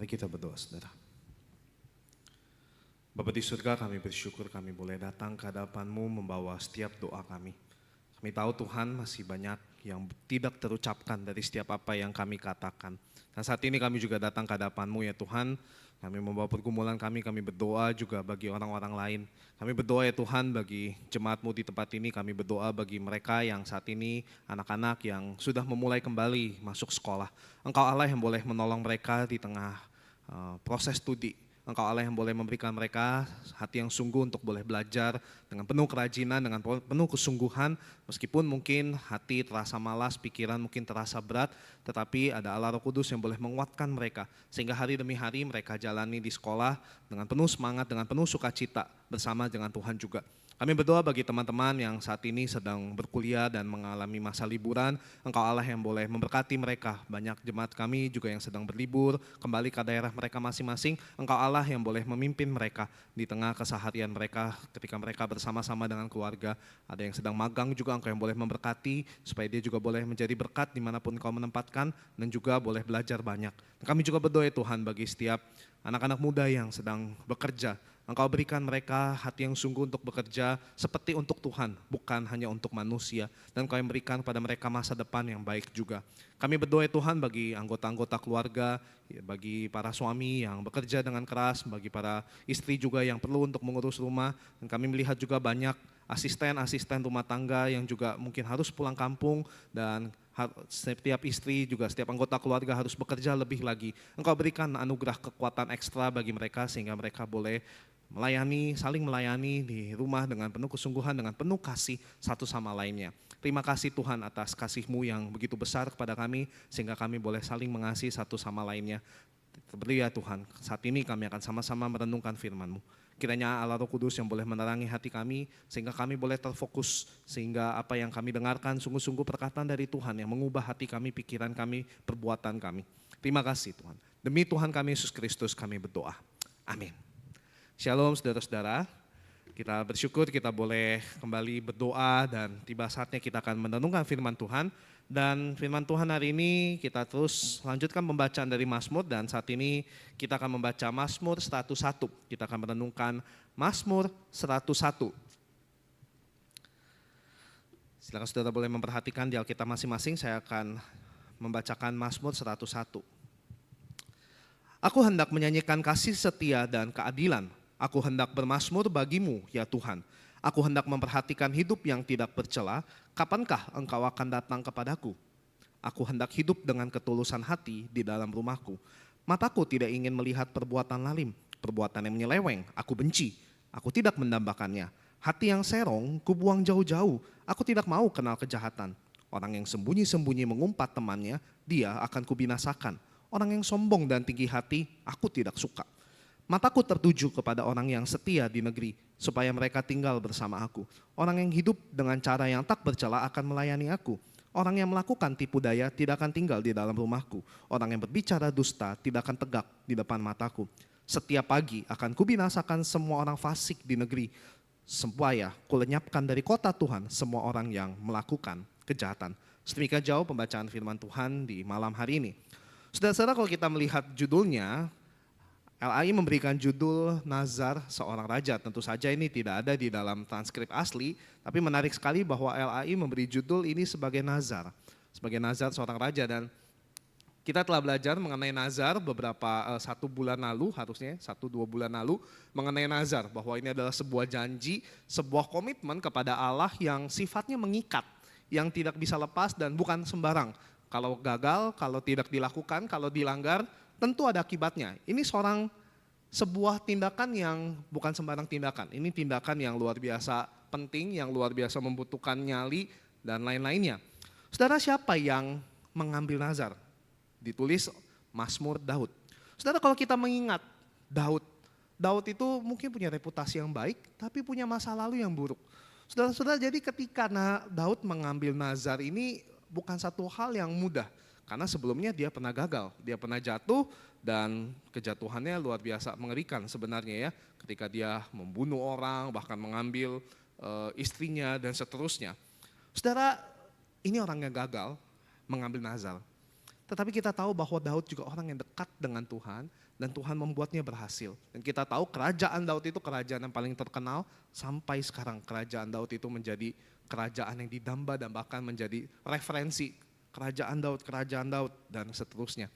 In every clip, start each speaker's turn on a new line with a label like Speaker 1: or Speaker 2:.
Speaker 1: Mari kita berdoa, saudara. Bapa di surga, kami bersyukur kami boleh datang ke hadapan-Mu membawa setiap doa kami. Kami tahu Tuhan masih banyak yang tidak terucapkan dari setiap apa yang kami katakan. Dan saat ini kami juga datang ke hadapan-Mu ya Tuhan. Kami membawa pergumulan kami berdoa juga bagi orang-orang lain. Kami berdoa ya Tuhan bagi jemaat-Mu di tempat ini, kami berdoa bagi mereka yang saat ini, anak-anak yang sudah memulai kembali masuk sekolah. Engkau Allah yang boleh menolong mereka di tengah proses studi. Engkau Allah yang boleh memberikan mereka hati yang sungguh untuk boleh belajar dengan penuh kerajinan, dengan penuh kesungguhan. Meskipun mungkin hati terasa malas, pikiran mungkin terasa berat, tetapi ada Allah Roh Kudus yang boleh menguatkan mereka. Sehingga hari demi hari mereka jalani di sekolah dengan penuh semangat, dengan penuh sukacita bersama dengan Tuhan juga. Kami berdoa bagi teman-teman yang saat ini sedang berkuliah dan mengalami masa liburan. Engkau Allah yang boleh memberkati mereka. Banyak jemaat kami juga yang sedang berlibur, kembali ke daerah mereka masing-masing. Engkau Allah yang boleh memimpin mereka di tengah keseharian mereka ketika mereka bersama-sama dengan keluarga. Ada yang sedang magang juga, Engkau yang boleh memberkati supaya dia juga boleh menjadi berkat dimanapun Engkau menempatkan dan juga boleh belajar banyak. Kami juga berdoa ya Tuhan bagi setiap anak-anak muda yang sedang bekerja. Engkau berikan mereka hati yang sungguh untuk bekerja seperti untuk Tuhan, bukan hanya untuk manusia. Dan Engkau yang berikan pada mereka masa depan yang baik juga. Kami berdoa ya Tuhan bagi anggota-anggota keluarga, bagi para suami yang bekerja dengan keras, bagi para istri juga yang perlu untuk mengurus rumah. Dan kami melihat juga banyak asisten-asisten rumah tangga yang juga mungkin harus pulang kampung dan setiap istri juga setiap anggota keluarga harus bekerja lebih lagi. Engkau berikan anugerah kekuatan ekstra bagi mereka sehingga mereka boleh melayani, saling melayani di rumah dengan penuh kesungguhan, dengan penuh kasih satu sama lainnya. Terima kasih Tuhan atas kasih-Mu yang begitu besar kepada kami sehingga kami boleh saling mengasihi satu sama lainnya. Terberi ya Tuhan, saat ini kami akan sama-sama merenungkan firman-Mu. Kiranya Allah Roh Kudus yang boleh menerangi hati kami sehingga kami boleh terfokus sehingga apa yang kami dengarkan sungguh-sungguh perkataan dari Tuhan yang mengubah hati kami, pikiran kami, perbuatan kami. Terima kasih Tuhan. Demi Tuhan kami Yesus Kristus kami berdoa. Amin. Shalom saudara-saudara. Kita bersyukur kita boleh kembali berdoa dan tiba saatnya kita akan merenungkan firman Tuhan. Dan firman Tuhan hari ini kita terus lanjutkan pembacaan dari Mazmur dan saat ini kita akan membaca Mazmur 101. Kita akan merenungkan Mazmur 101. Silakan saudara boleh memperhatikan di Alkitab masing-masing, saya akan membacakan Mazmur 101. Aku hendak menyanyikan kasih setia dan keadilan. Aku hendak bermazmur bagimu ya Tuhan. Aku hendak memperhatikan hidup yang tidak bercela. Kapankah engkau akan datang kepadaku? Aku hendak hidup dengan ketulusan hati di dalam rumahku. Mataku tidak ingin melihat perbuatan lalim. Perbuatan yang menyeleweng aku benci. Aku tidak mendambakannya. Hati yang serong kubuang jauh-jauh. Aku tidak mau kenal kejahatan. Orang yang sembunyi-sembunyi mengumpat temannya, dia akan kubinasakan. Orang yang sombong dan tinggi hati, aku tidak suka. Mataku tertuju kepada orang yang setia di negeri, supaya mereka tinggal bersama aku. Orang yang hidup dengan cara yang tak bercela akan melayani aku. Orang yang melakukan tipu daya tidak akan tinggal di dalam rumahku. Orang yang berbicara dusta tidak akan tegak di depan mataku. Setiap pagi akan kubinasakan semua orang fasik di negeri, supaya kulenyapkan dari kota Tuhan semua orang yang melakukan kejahatan. Sedemikian jauh pembacaan firman Tuhan di malam hari ini. Saudara-saudara, kalau kita melihat judulnya, LAI memberikan judul Nazar Seorang Raja. Tentu saja ini tidak ada di dalam transkrip asli, tapi menarik sekali bahwa LAI memberi judul ini sebagai Nazar. Sebagai Nazar Seorang Raja, dan kita telah belajar mengenai Nazar beberapa 1 bulan lalu, harusnya 1-2 bulan lalu, mengenai Nazar. Bahwa ini adalah sebuah janji, sebuah komitmen kepada Allah yang sifatnya mengikat, yang tidak bisa lepas dan bukan sembarang. Kalau gagal, kalau tidak dilakukan, kalau dilanggar, tentu ada akibatnya. Ini sebuah tindakan yang bukan sembarang tindakan. Ini tindakan yang luar biasa penting, yang luar biasa membutuhkan nyali dan lain-lainnya. Saudara, siapa yang mengambil nazar? Ditulis Mazmur Daud. Saudara, kalau kita mengingat Daud itu mungkin punya reputasi yang baik, tapi punya masa lalu yang buruk. Saudara-saudara, jadi ketika Daud mengambil nazar ini bukan satu hal yang mudah. Karena sebelumnya dia pernah gagal, dia pernah jatuh dan kejatuhannya luar biasa mengerikan sebenarnya ya. Ketika dia membunuh orang, bahkan mengambil istrinya dan seterusnya. Saudara, ini orang yang gagal mengambil nazar. Tetapi kita tahu bahwa Daud juga orang yang dekat dengan Tuhan dan Tuhan membuatnya berhasil. Dan kita tahu kerajaan Daud itu kerajaan yang paling terkenal sampai sekarang. Kerajaan Daud itu menjadi kerajaan yang didamba-dambakan, menjadi referensi kerajaan Daud dan seterusnya.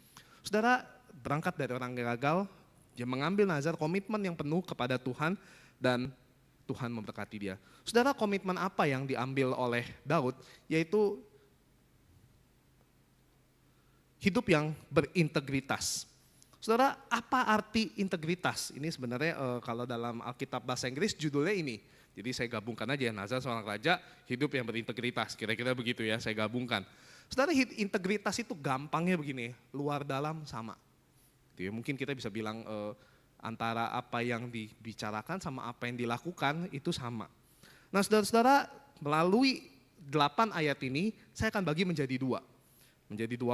Speaker 1: Saudara, berangkat dari orang yang gagal, dia mengambil nazar komitmen yang penuh kepada Tuhan dan Tuhan memberkati dia. Saudara, komitmen apa yang diambil oleh Daud? Yaitu hidup yang berintegritas. Saudara, apa arti integritas? Ini sebenarnya kalau dalam Alkitab bahasa Inggris judulnya ini. Jadi saya gabungkan aja, nazar seorang raja, hidup yang berintegritas. Kira-kira begitu ya, saya gabungkan. Saudara, integritas itu gampangnya begini, luar dalam sama. Mungkin kita bisa bilang antara apa yang dibicarakan sama apa yang dilakukan itu sama. Nah, saudara-saudara, melalui 8 ayat ini saya akan bagi menjadi 2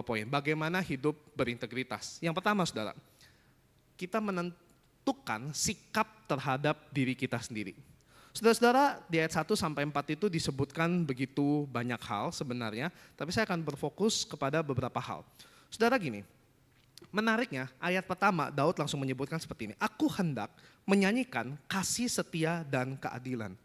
Speaker 1: poin. Bagaimana hidup berintegritas. Yang pertama, saudara, kita menentukan sikap terhadap diri kita sendiri. Saudara-saudara, di ayat 1 sampai 4 itu disebutkan begitu banyak hal sebenarnya, tapi saya akan berfokus kepada beberapa hal. Saudara, gini, menariknya ayat pertama Daud langsung menyebutkan seperti ini, aku hendak menyanyikan kasih setia dan keadilan.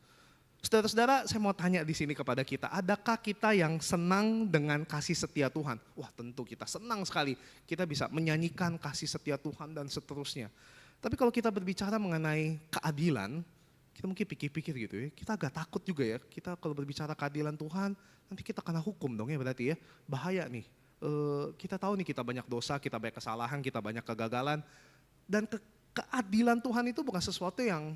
Speaker 1: Saudara-saudara, saya mau tanya di sini kepada kita, adakah kita yang senang dengan kasih setia Tuhan? Wah, tentu kita senang sekali, kita bisa menyanyikan kasih setia Tuhan dan seterusnya. Tapi kalau kita berbicara mengenai keadilan, kita mungkin pikir-pikir gitu ya, kita agak takut juga ya, kita kalau berbicara keadilan Tuhan, nanti kita kena hukum dong ya berarti ya, bahaya nih. Kita tahu nih kita banyak dosa, kita banyak kesalahan, kita banyak kegagalan, dan keadilan Tuhan itu bukan sesuatu yang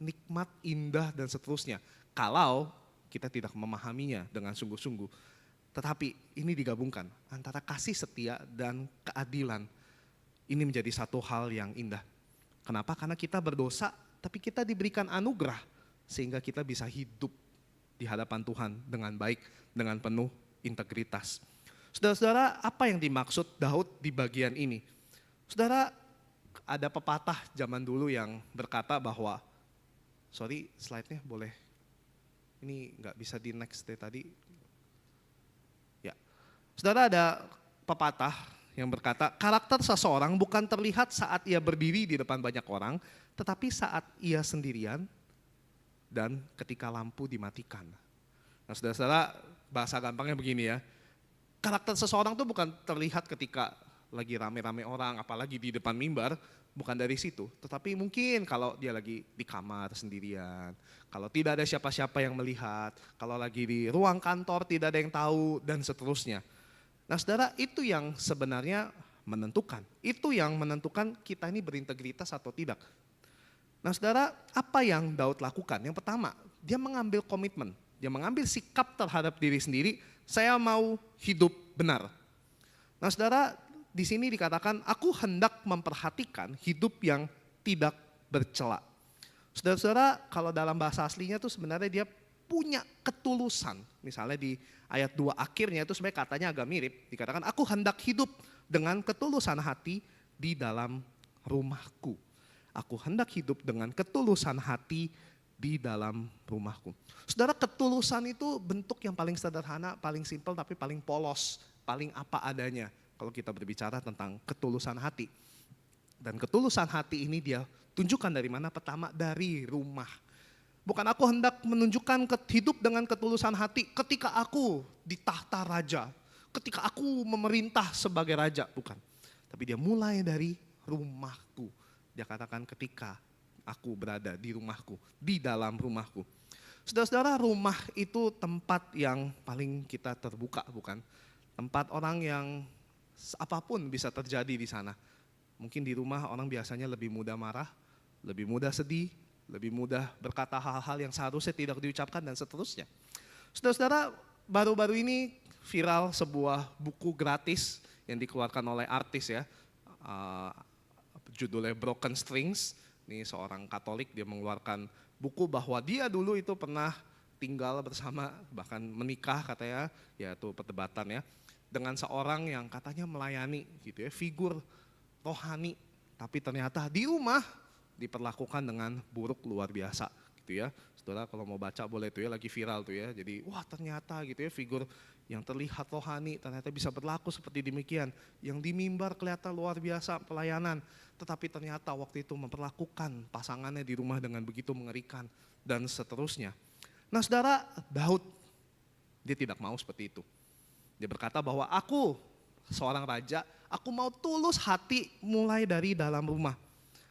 Speaker 1: nikmat, indah, dan seterusnya. Kalau kita tidak memahaminya dengan sungguh-sungguh. Tetapi ini digabungkan antara kasih setia dan keadilan. Ini menjadi satu hal yang indah. Kenapa? Karena kita berdosa, tapi kita diberikan anugerah. Sehingga kita bisa hidup di hadapan Tuhan dengan baik, dengan penuh integritas. Saudara-saudara, apa yang dimaksud Daud di bagian ini? Saudara, ada pepatah zaman dulu yang berkata bahwa, sorry, slide-nya boleh. Ini nggak bisa di next deh tadi. Ya, saudara, ada pepatah yang berkata, karakter seseorang bukan terlihat saat ia berdiri di depan banyak orang, tetapi saat ia sendirian dan ketika lampu dimatikan. Nah, saudara-saudara, bahasa gampangnya begini ya. Karakter seseorang itu bukan terlihat ketika lagi rame-rame orang, apalagi di depan mimbar. Bukan dari situ, tetapi mungkin kalau dia lagi di kamar sendirian, kalau tidak ada siapa-siapa yang melihat, kalau lagi di ruang kantor tidak ada yang tahu, dan seterusnya. Nah, saudara, itu yang sebenarnya menentukan. Itu yang menentukan kita ini berintegritas atau tidak. Nah, saudara, apa yang Daud lakukan? Yang pertama, dia mengambil komitmen, dia mengambil sikap terhadap diri sendiri, saya mau hidup benar. Nah, saudara, di sini dikatakan, aku hendak memperhatikan hidup yang tidak bercela. Saudara-saudara, kalau dalam bahasa aslinya itu sebenarnya dia punya ketulusan. Misalnya di ayat 2 akhirnya itu sebenarnya katanya agak mirip. Dikatakan, aku hendak hidup dengan ketulusan hati di dalam rumahku. Aku hendak hidup dengan ketulusan hati di dalam rumahku. Saudara, ketulusan itu bentuk yang paling sederhana, paling simpel tapi paling polos, paling apa adanya. Kalau kita berbicara tentang ketulusan hati. Dan ketulusan hati ini dia tunjukkan dari mana? Pertama, dari rumah. Bukan aku hendak menunjukkan hidup dengan ketulusan hati ketika aku di tahta raja. Ketika aku memerintah sebagai raja, bukan. Tapi dia mulai dari rumahku. Dia katakan ketika aku berada di rumahku, di dalam rumahku. Saudara-saudara, rumah itu tempat yang paling kita terbuka, bukan? Tempat orang yang apapun bisa terjadi di sana. Mungkin di rumah orang biasanya lebih mudah marah, lebih mudah sedih, lebih mudah berkata hal-hal yang seharusnya tidak diucapkan dan seterusnya. Saudara-saudara, baru-baru ini viral sebuah buku gratis yang dikeluarkan oleh artis ya. Judulnya Broken Strings. Ini seorang Katolik, dia mengeluarkan buku bahwa dia dulu itu pernah tinggal bersama, bahkan menikah katanya, yaitu perdebatan ya, dengan seorang yang katanya melayani gitu ya, figur rohani, tapi ternyata di rumah diperlakukan dengan buruk luar biasa gitu ya. Saudara kalau mau baca boleh tuh ya, lagi viral tuh ya. Jadi wah ternyata gitu ya, figur yang terlihat rohani ternyata bisa berlaku seperti demikian. Yang di mimbar kelihatan luar biasa pelayanan, tetapi ternyata waktu itu memperlakukan pasangannya di rumah dengan begitu mengerikan dan seterusnya. Nah saudara, Daud, dia tidak mau seperti itu. Dia berkata bahwa aku seorang raja, aku mau tulus hati mulai dari dalam rumah.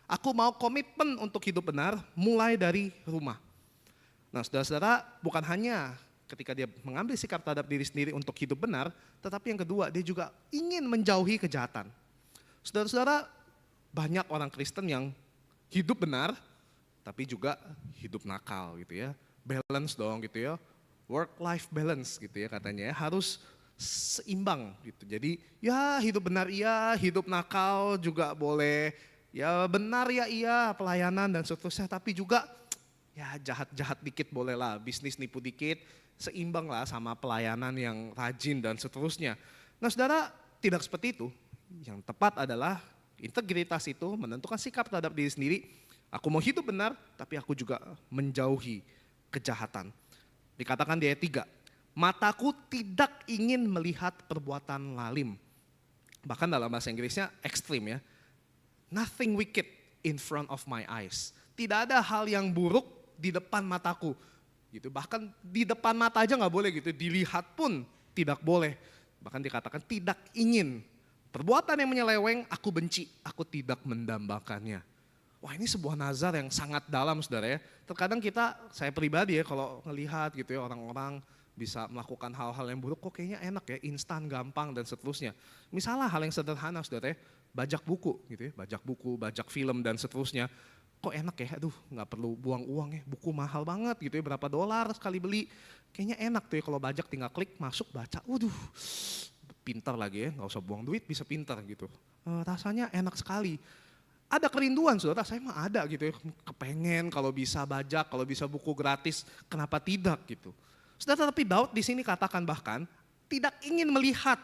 Speaker 1: Aku mau komitmen untuk hidup benar mulai dari rumah. Nah saudara-saudara, bukan hanya ketika dia mengambil sikap terhadap diri sendiri untuk hidup benar, tetapi yang kedua dia juga ingin menjauhi kejahatan. Saudara-saudara, banyak orang Kristen yang hidup benar, tapi juga hidup nakal gitu ya. Balance dong gitu ya, work-life balance gitu ya katanya ya, harus seimbang gitu. Jadi ya hidup benar iya, hidup nakal juga boleh, ya benar ya iya pelayanan dan seterusnya, tapi juga ya jahat-jahat dikit boleh lah, bisnis nipu dikit, seimbang lah sama pelayanan yang rajin dan seterusnya. Nah saudara, tidak seperti itu. Yang tepat adalah integritas itu menentukan sikap terhadap diri sendiri. Aku mau hidup benar, tapi aku juga menjauhi kejahatan. Dikatakan di ayat 3, mataku tidak ingin melihat perbuatan lalim. Bahkan dalam bahasa Inggrisnya ekstrim ya. Nothing wicked in front of my eyes. Tidak ada hal yang buruk di depan mataku, gitu. Bahkan di depan mata aja nggak boleh gitu, dilihat pun tidak boleh. Bahkan dikatakan tidak ingin. Perbuatan yang menyeleweng aku benci, aku tidak mendambakannya. Wah ini sebuah nazar yang sangat dalam saudara ya. Terkadang kita, saya pribadi ya kalau ngelihat gitu ya orang-orang bisa melakukan hal-hal yang buruk, kok kayaknya enak ya, instan, gampang dan seterusnya. Misalnya hal yang sederhana saudara ya, bajak buku gitu ya, bajak buku, bajak film dan seterusnya. Kok enak ya, aduh nggak perlu buang uang ya, buku mahal banget gitu ya, berapa dolar sekali beli. Kayaknya enak tuh ya kalau bajak tinggal klik, masuk, baca, waduh pintar lagi ya, nggak usah buang duit bisa pintar gitu. Rasanya enak sekali. Ada kerinduan saudara, saya mah ada gitu ya, kepengen kalau bisa bajak, kalau bisa buku gratis, kenapa tidak gitu. Saudara, tapi Daud di sini katakan bahkan tidak ingin melihat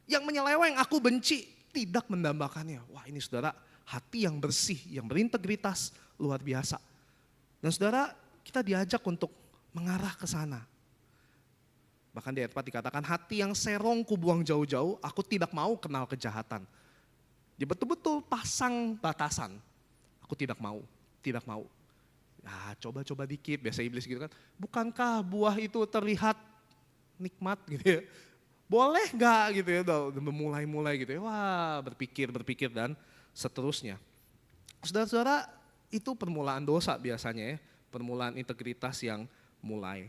Speaker 1: yang menyeleweng, aku benci, tidak mendambakannya. Wah ini saudara, hati yang bersih, yang berintegritas luar biasa. Dan saudara, kita diajak untuk mengarah ke sana. Bahkan di ayat 4 dikatakan, hati yang serong ku buang jauh-jauh, aku tidak mau kenal kejahatan. Dia betul-betul pasang batasan. Aku tidak mau, tidak mau. Nah, coba-coba dikit, biasa iblis gitu kan. Bukankah buah itu terlihat nikmat gitu ya. Boleh gak gitu ya, udah memulai-mulai gitu ya. Wah berpikir dan seterusnya. Saudara-saudara, itu permulaan dosa biasanya ya. Permulaan integritas yang mulai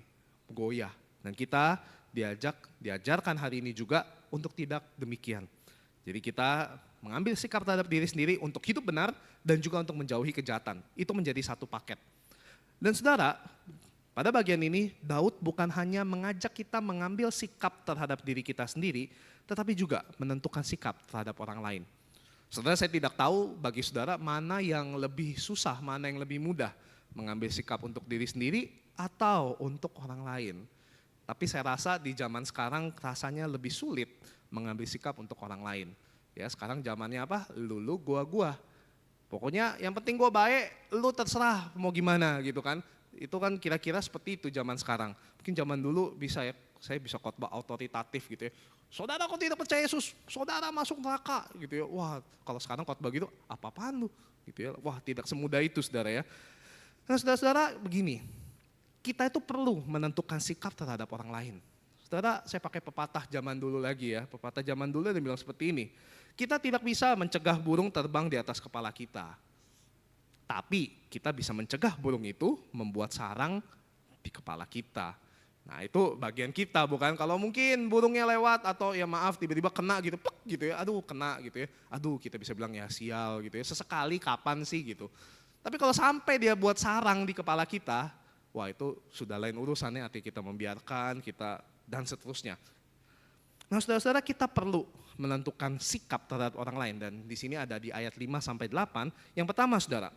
Speaker 1: goyah. Dan kita diajarkan hari ini juga untuk tidak demikian. Jadi kita mengambil sikap terhadap diri sendiri untuk hidup benar dan juga untuk menjauhi kejahatan. Itu menjadi satu paket. Dan saudara, pada bagian ini Daud bukan hanya mengajak kita mengambil sikap terhadap diri kita sendiri, tetapi juga menentukan sikap terhadap orang lain. Saudara, saya tidak tahu bagi saudara mana yang lebih susah, mana yang lebih mudah, mengambil sikap untuk diri sendiri atau untuk orang lain. Tapi saya rasa di zaman sekarang rasanya lebih sulit mengambil sikap untuk orang lain. Ya sekarang zamannya apa? Lu gua. Pokoknya yang penting gua baik, lu terserah mau gimana gitu kan. Itu kan kira-kira seperti itu zaman sekarang. Mungkin zaman dulu bisa ya, saya bisa khotbah otoritatif gitu ya. Saudara kok tidak percaya Yesus, saudara masuk neraka gitu ya. Wah kalau sekarang khotbah gitu, apa-apaan lu gitu ya. Wah tidak semudah itu saudara ya. Nah saudara-saudara begini, kita itu perlu menentukan sikap terhadap orang lain. Saudara, saya pakai pepatah zaman dulu lagi ya. Pepatah zaman dulu dia bilang seperti ini. Kita tidak bisa mencegah burung terbang di atas kepala kita. Tapi kita bisa mencegah burung itu membuat sarang di kepala kita. Nah itu bagian kita bukan, kalau mungkin burungnya lewat atau ya maaf tiba-tiba kena gitu, pek gitu ya, aduh kena gitu ya. Aduh kita bisa bilang ya sial gitu ya, sesekali kapan sih gitu. Tapi kalau sampai dia buat sarang di kepala kita, wah itu sudah lain urusannya, artinya kita membiarkan, kita dan seterusnya. Nah saudara-saudara, kita perlu menentukan sikap terhadap orang lain, dan di sini ada di ayat 5-8. Yang pertama saudara,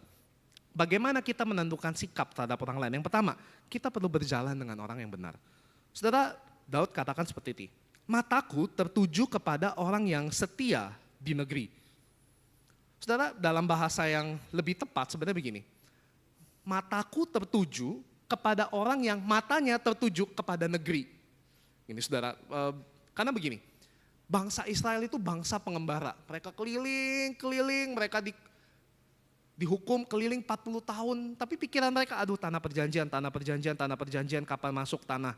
Speaker 1: bagaimana kita menentukan sikap terhadap orang lain? Yang pertama, kita perlu berjalan dengan orang yang benar. Saudara, Daud katakan seperti ini, mataku tertuju kepada orang yang setia di negeri. Saudara, dalam bahasa yang lebih tepat sebenarnya begini, mataku tertuju kepada orang yang matanya tertuju kepada negeri. Ini saudara, karena begini, bangsa Israel itu bangsa pengembara. Mereka keliling, mereka dihukum keliling 40 tahun. Tapi pikiran mereka, aduh tanah perjanjian, kapan masuk tanah.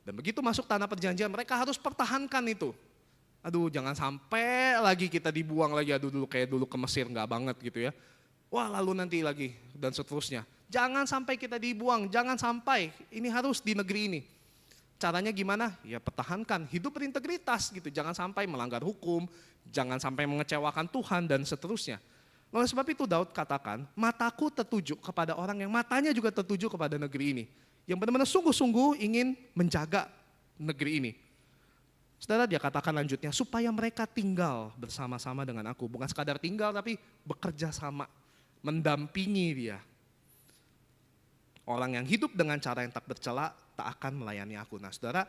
Speaker 1: Dan begitu masuk tanah perjanjian, mereka harus pertahankan itu. Aduh jangan sampai lagi kita dibuang lagi, aduh dulu kayak dulu ke Mesir, enggak banget gitu ya. Wah lalu nanti lagi, dan seterusnya. Jangan sampai kita dibuang, jangan sampai, ini harus di negeri ini. Caranya gimana? Ya pertahankan, hidup berintegritas gitu. Jangan sampai melanggar hukum, jangan sampai mengecewakan Tuhan dan seterusnya. Oleh sebab itu Daud katakan, mataku tertuju kepada orang yang matanya juga tertuju kepada negeri ini. Yang benar-benar sungguh-sungguh ingin menjaga negeri ini. Saudara dia katakan lanjutnya, supaya mereka tinggal bersama-sama dengan aku. Bukan sekadar tinggal tapi bekerja sama, mendampingi dia. Orang yang hidup dengan cara yang tak bercela tak akan melayani aku. Nah saudara,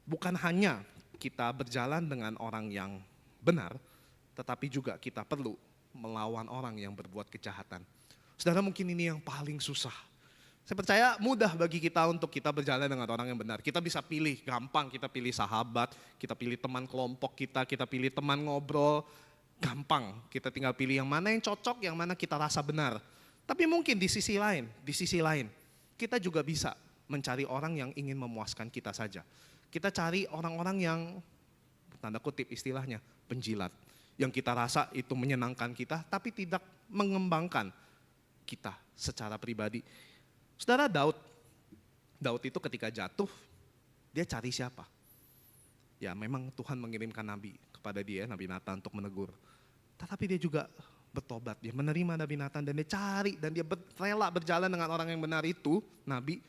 Speaker 1: bukan hanya kita berjalan dengan orang yang benar, tetapi juga kita perlu melawan orang yang berbuat kejahatan. Saudara mungkin ini yang paling susah. Saya percaya mudah bagi kita untuk kita berjalan dengan orang yang benar. Kita bisa pilih, gampang kita pilih sahabat, kita pilih teman kelompok kita pilih teman ngobrol, gampang. Kita tinggal pilih yang mana yang cocok, yang mana kita rasa benar. Tapi mungkin di sisi lain, kita juga bisa mencari orang yang ingin memuaskan kita saja. Kita cari orang-orang yang, tanda kutip istilahnya, penjilat. Yang kita rasa itu menyenangkan kita, tapi tidak mengembangkan kita secara pribadi. Saudara Daud itu ketika jatuh, dia cari siapa? Ya memang Tuhan mengirimkan nabi kepada dia, Nabi Nathan untuk menegur. Tetapi dia juga bertobat, dia menerima Nabi Nathan dan dia cari dan dia rela berjalan dengan orang yang benar itu, nabi,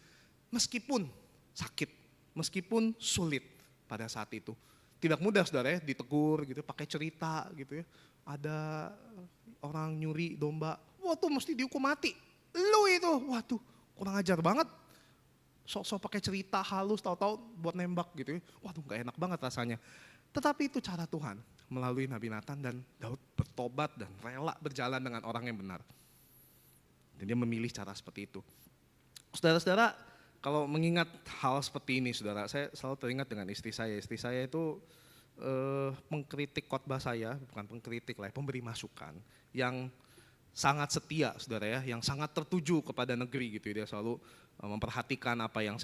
Speaker 1: meskipun sakit, meskipun sulit pada saat itu. Tidak mudah saudara ya, ditegur gitu, pakai cerita gitu ya. Ada orang nyuri domba, wah tuh mesti dihukum mati. Lu itu, waduh kurang ajar banget. Sok-sok pakai cerita halus, tahu-tahu buat nembak gitu ya. Waduh gak enak banget rasanya. Tetapi itu cara Tuhan melalui Nabi Nathan dan Daud bertobat dan rela berjalan dengan orang yang benar. Dan dia memilih cara seperti itu. Saudara-saudara, kalau mengingat hal seperti ini saudara, saya selalu teringat dengan istri saya. Istri saya itu pengkritik khotbah saya, bukan pengkritik lah, pemberi masukan yang sangat setia saudara ya, yang sangat tertuju kepada negeri gitu. Dia selalu memperhatikan apa yang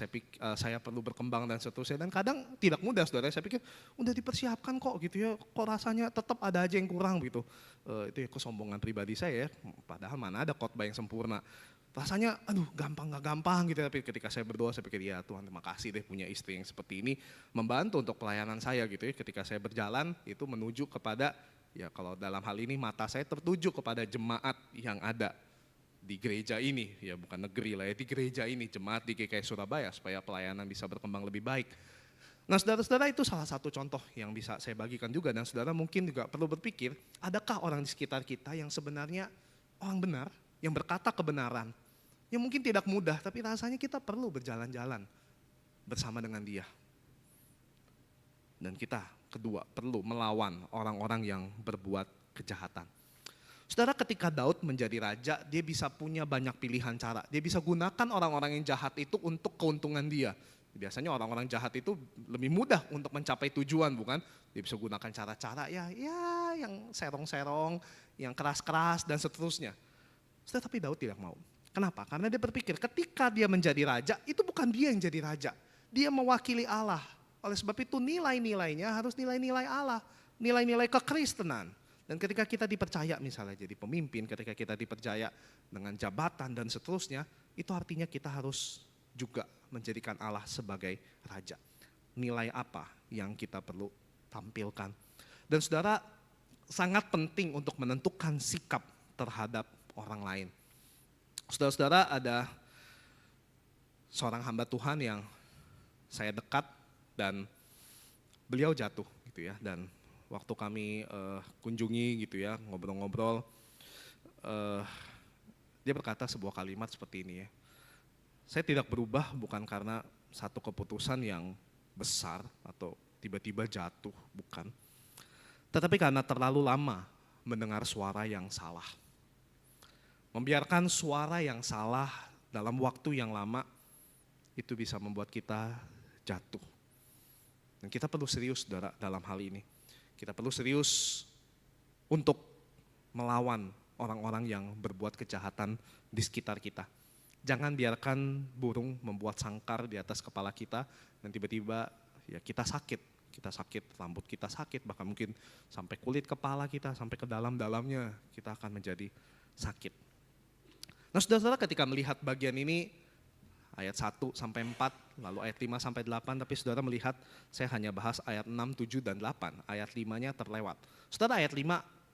Speaker 1: saya perlu berkembang dan seterusnya. Dan kadang tidak mudah saudara, saya pikir udah dipersiapkan kok gitu ya, kok rasanya tetap ada aja yang kurang gitu. Itu ya kesombongan pribadi saya ya, padahal mana ada khotbah yang sempurna. Rasanya aduh gampang gak gampang gitu, tapi ketika saya berdoa saya pikir ya Tuhan terima kasih deh punya istri yang seperti ini, membantu untuk pelayanan saya gitu ya. Ketika saya berjalan itu menuju kepada, ya kalau dalam hal ini mata saya tertuju kepada jemaat yang ada di gereja ini, ya bukan negeri lah ya, di gereja ini, jemaat di GKI Surabaya supaya pelayanan bisa berkembang lebih baik. Nah saudara-saudara itu salah satu contoh yang bisa saya bagikan juga, dan saudara mungkin juga perlu berpikir, adakah orang di sekitar kita yang sebenarnya orang benar, yang berkata kebenaran, yang mungkin tidak mudah tapi rasanya kita perlu berjalan-jalan bersama dengan dia. Dan kita kedua perlu melawan orang-orang yang berbuat kejahatan. Saudara ketika Daud menjadi raja, dia bisa punya banyak pilihan cara. Dia bisa gunakan orang-orang yang jahat itu untuk keuntungan dia. Biasanya orang-orang jahat itu lebih mudah untuk mencapai tujuan bukan? Dia bisa gunakan cara-cara ya yang serong-serong, yang keras-keras dan seterusnya. Tetapi Daud tidak mau. Kenapa? Karena dia berpikir ketika dia menjadi raja, itu bukan dia yang jadi raja. Dia mewakili Allah. Oleh sebab itu nilai-nilainya harus nilai-nilai Allah. Nilai-nilai kekristenan. Dan ketika kita dipercaya misalnya jadi pemimpin, ketika kita dipercaya dengan jabatan dan seterusnya, itu artinya kita harus juga menjadikan Allah sebagai raja. Nilai apa yang kita perlu tampilkan. Dan saudara, sangat penting untuk menentukan sikap terhadap orang lain. Saudara-saudara, ada seorang hamba Tuhan yang saya dekat dan beliau jatuh gitu ya, dan waktu kami kunjungi gitu ya, ngobrol-ngobrol, dia berkata sebuah kalimat seperti ini ya. Saya tidak berubah bukan karena satu keputusan yang besar atau tiba-tiba jatuh, bukan. Tetapi karena terlalu lama mendengar suara yang salah. Membiarkan suara yang salah dalam waktu yang lama itu bisa membuat kita jatuh. Dan kita perlu serius saudara dalam hal ini. Kita perlu serius untuk melawan orang-orang yang berbuat kejahatan di sekitar kita. Jangan biarkan burung membuat sangkar di atas kepala kita dan tiba-tiba ya kita sakit, rambut kita sakit, bahkan mungkin sampai kulit kepala kita, sampai ke dalam-dalamnya kita akan menjadi sakit. Nah saudara-saudara, ketika melihat bagian ini, ayat 1 sampai 4, lalu ayat 5 sampai 8, tapi saudara melihat saya hanya bahas ayat 6, 7, dan 8. Ayat 5-nya terlewat. Saudara, ayat 5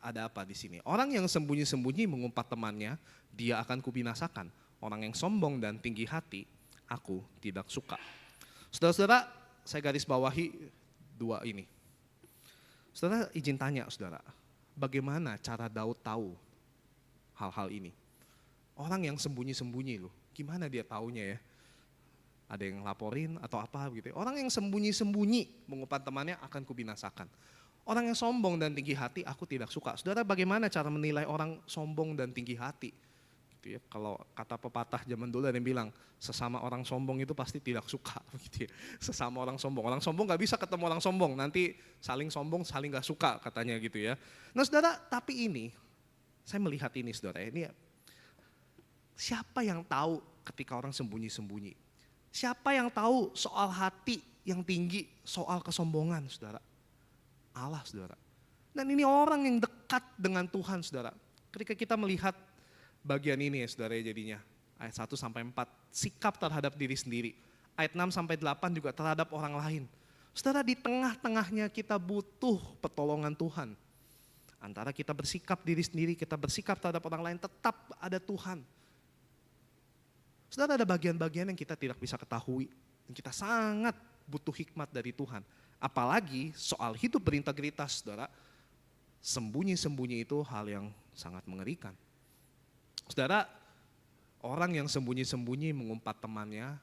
Speaker 1: ada apa di sini? Orang yang sembunyi-sembunyi mengumpat temannya, dia akan kubinasakan. Orang yang sombong dan tinggi hati, aku tidak suka. Saudara-saudara, saya garis bawahi 2 ini. Saudara, izin tanya saudara, bagaimana cara Daud tahu hal-hal ini? Orang yang sembunyi-sembunyi loh, gimana dia taunya ya? Ada yang laporin atau apa gitu. Orang yang sembunyi-sembunyi mengumpat temannya akan kubinasakan. Orang yang sombong dan tinggi hati aku tidak suka. Saudara, bagaimana cara menilai orang sombong dan tinggi hati? Gitu ya. Kalau kata pepatah zaman dulu ada yang bilang, sesama orang sombong itu pasti tidak suka. Gitu ya. Sesama orang sombong gak bisa ketemu orang sombong, nanti saling sombong, saling gak suka katanya gitu ya. Nah saudara, tapi ini, saya melihat ini saudara, ini siapa yang tahu ketika orang sembunyi-sembunyi? Siapa yang tahu soal hati yang tinggi, soal kesombongan saudara? Allah saudara. Dan ini orang yang dekat dengan Tuhan saudara. Ketika kita melihat bagian ini ya saudara jadinya. Ayat 1 sampai 4, sikap terhadap diri sendiri. Ayat 6 sampai 8 juga terhadap orang lain. Saudara, di tengah-tengahnya kita butuh pertolongan Tuhan. Antara kita bersikap diri sendiri, kita bersikap terhadap orang lain, tetap ada Tuhan. Saudara, ada bagian-bagian yang kita tidak bisa ketahui. Dan kita sangat butuh hikmat dari Tuhan. Apalagi soal hidup berintegritas, saudara, sembunyi-sembunyi itu hal yang sangat mengerikan. Saudara, orang yang sembunyi-sembunyi mengumpat temannya,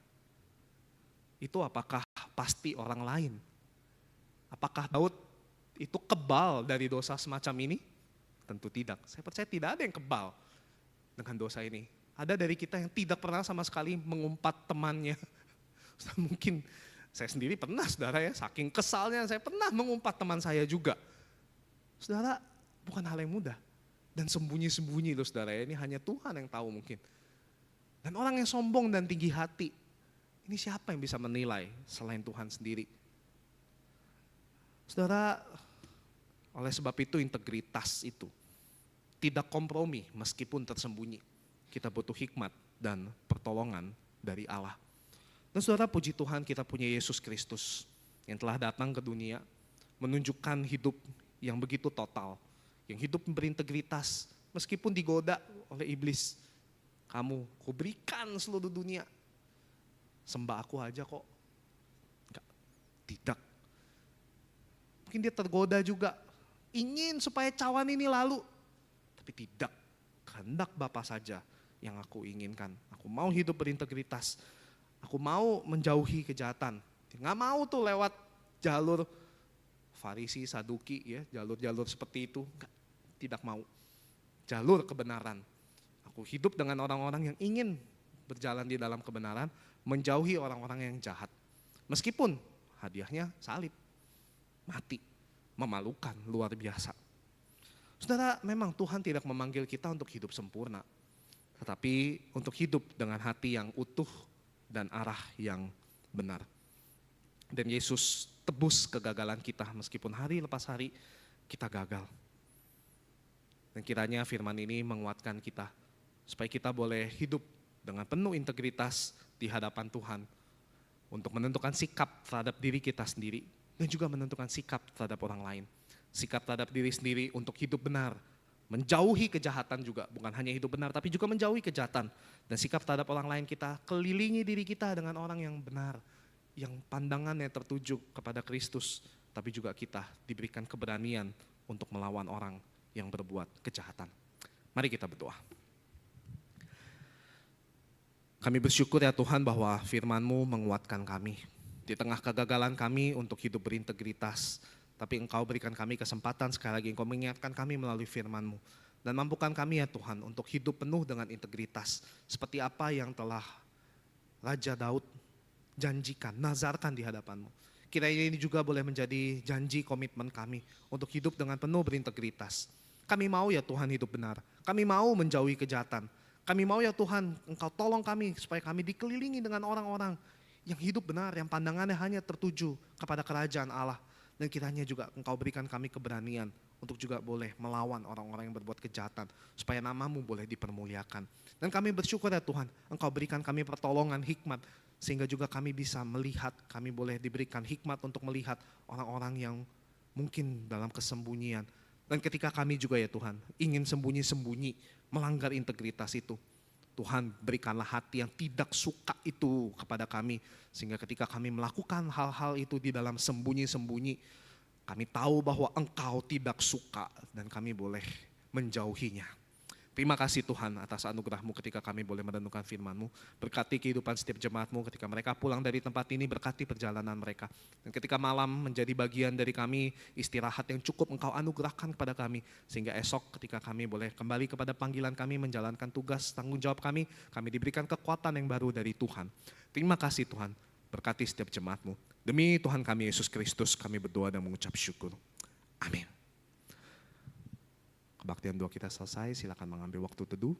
Speaker 1: itu apakah pasti orang lain? Apakah Daud itu kebal dari dosa semacam ini? Tentu tidak. Saya percaya tidak ada yang kebal dengan dosa ini. Ada dari kita yang tidak pernah sama sekali mengumpat temannya. Mungkin saya sendiri pernah saudara ya, saking kesalnya saya pernah mengumpat teman saya juga. Saudara, bukan hal yang mudah. Dan sembunyi-sembunyi loh saudara ya, ini hanya Tuhan yang tahu mungkin. Dan orang yang sombong dan tinggi hati, ini siapa yang bisa menilai selain Tuhan sendiri? Saudara, oleh sebab itu integritas itu tidak kompromi meskipun tersembunyi. Kita butuh hikmat dan pertolongan dari Allah. Dan saudara, puji Tuhan kita punya Yesus Kristus yang telah datang ke dunia, menunjukkan hidup yang begitu total, yang hidup berintegritas, meskipun digoda oleh iblis. Kamu, kuberikan seluruh dunia, sembah aku aja kok. Enggak, tidak. Mungkin dia tergoda juga, ingin supaya cawan ini lalu, tapi tidak. Kehendak Bapa saja yang aku inginkan. Aku mau hidup berintegritas. Aku mau menjauhi kejahatan. Nggak mau tuh lewat jalur Farisi, Saduki, ya, jalur-jalur seperti itu. Nggak, tidak mau. Jalur kebenaran. Aku hidup dengan orang-orang yang ingin berjalan di dalam kebenaran, menjauhi orang-orang yang jahat. Meskipun hadiahnya salib, mati, memalukan, luar biasa. Saudara, memang Tuhan tidak memanggil kita untuk hidup sempurna, tetapi untuk hidup dengan hati yang utuh dan arah yang benar. Dan Yesus tebus kegagalan kita meskipun hari lepas hari kita gagal. Dan kiranya firman ini menguatkan kita supaya kita boleh hidup dengan penuh integritas di hadapan Tuhan untuk menentukan sikap terhadap diri kita sendiri dan juga menentukan sikap terhadap orang lain. Sikap terhadap diri sendiri untuk hidup benar, menjauhi kejahatan juga, bukan hanya hidup benar tapi juga menjauhi kejahatan. Dan sikap terhadap orang lain kita kelilingi diri kita dengan orang yang benar, yang pandangannya tertuju kepada Kristus, tapi juga kita diberikan keberanian untuk melawan orang yang berbuat kejahatan. Mari kita berdoa. Kami bersyukur ya Tuhan bahwa firman-Mu menguatkan kami. Di tengah kegagalan kami untuk hidup berintegritas, tapi Engkau berikan kami kesempatan sekali lagi, Engkau mengingatkan kami melalui firman-Mu. Dan mampukan kami ya Tuhan untuk hidup penuh dengan integritas. Seperti apa yang telah Raja Daud janjikan, nazarkan di hadapan-Mu. Kiranya ini juga boleh menjadi janji komitmen kami untuk hidup dengan penuh berintegritas. Kami mau ya Tuhan hidup benar. Kami mau menjauhi kejahatan. Kami mau ya Tuhan Engkau tolong kami supaya kami dikelilingi dengan orang-orang yang hidup benar, yang pandangannya hanya tertuju kepada kerajaan Allah. Dan kiranya juga Engkau berikan kami keberanian untuk juga boleh melawan orang-orang yang berbuat kejahatan, supaya nama-Mu boleh dipermuliakan. Dan kami bersyukur ya Tuhan, Engkau berikan kami pertolongan, hikmat, sehingga juga kami bisa melihat, kami boleh diberikan hikmat untuk melihat orang-orang yang mungkin dalam kesembunyian. Dan ketika kami juga ya Tuhan, ingin sembunyi-sembunyi, melanggar integritas itu, Tuhan berikanlah hati yang tidak suka itu kepada kami. Sehingga ketika kami melakukan hal-hal itu di dalam sembunyi-sembunyi, kami tahu bahwa Engkau tidak suka dan kami boleh menjauhinya. Terima kasih Tuhan atas anugerah-Mu ketika kami boleh merenungkan firman-Mu. Berkati kehidupan setiap jemaat-Mu ketika mereka pulang dari tempat ini, berkati perjalanan mereka. Dan ketika malam menjadi bagian dari kami, istirahat yang cukup Engkau anugerahkan kepada kami. Sehingga esok ketika kami boleh kembali kepada panggilan kami, menjalankan tugas tanggung jawab kami diberikan kekuatan yang baru dari Tuhan. Terima kasih Tuhan, berkati setiap jemaat-Mu. Demi Tuhan kami Yesus Kristus kami berdoa dan mengucap syukur. Amin. Kebaktian doa kita selesai, silakan mengambil waktu teduh.